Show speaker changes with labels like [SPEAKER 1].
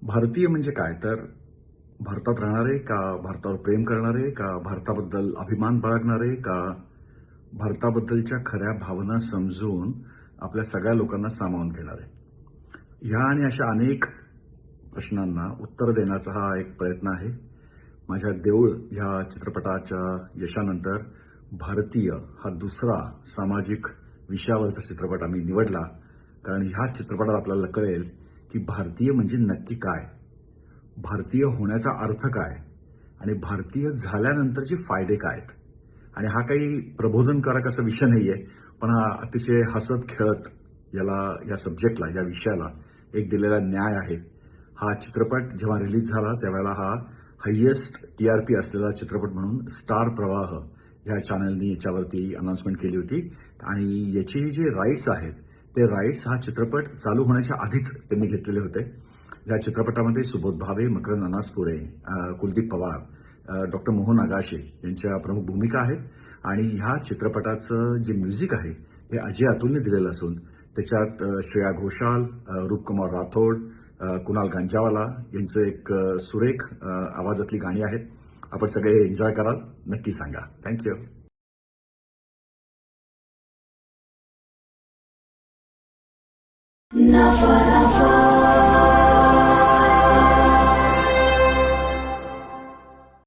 [SPEAKER 1] भारतीय म्हणजे काय तर भारतात राहणारे का भारतावर प्रेम करणारे का भारताबद्दल अभिमान बाळगणारे का भारताबद्दलच्या खऱ्या भावना समजून आपल्या सगळ्या लोकांना सामावून घेणारे. ह्या आणि अशा अनेक प्रश्नांना उत्तर देण्याचा हा एक प्रयत्न आहे. माझ्या देऊळ ह्या चित्रपटाच्या यशानंतर भारतीय हा दुसरा सामाजिक विषयावरचा चित्रपट आम्ही निवडला. कारण ह्या चित्रपटात आपल्याला कळेल की भारतीय म्हणजे नक्की काय, भारतीय होण्याचा अर्थ काय आणि भारतीय झाल्यानंतरचे फायदे काय आहेत. आणि हा काही प्रबोधनकारक असा विषय नाहीये, पण हा अतिशय हसत खेळत याला या सब्जेक्टला या विषयाला एक दिलेला न्याय आहे. हा चित्रपट जेव्हा रिलीज झाला त्यावेळेला हा हायेस्ट टीआरपी असलेला चित्रपट म्हणून स्टार प्रवाह ह्या चॅनलनी याच्यावरती अनाउन्समेंट केली होती. आणि याचे जे राईट्स आहेत ते राईट्स हा चित्रपट चालू होण्याच्या आधीच त्यांनी घेतलेले होते. या चित्रपटामध्ये सुबोध भावे, मकरंद अनासपुरे, कुलदीप पवार, डॉक्टर मोहन आगाशे यांच्या प्रमुख भूमिका आहेत. आणि ह्या चित्रपटाचं जे म्युझिक आहे ते अजय अतुलने दिलेलं असून त्याच्यात श्रेया घोषाल, रूपकुमार राठोड, कुणाल गांजावाला यांचं एक सुरेख आवाजातली गाणी आहेत. आपण सगळे एन्जॉय कराल, नक्की सांगा. थँक्यू.
[SPEAKER 2] Navarra.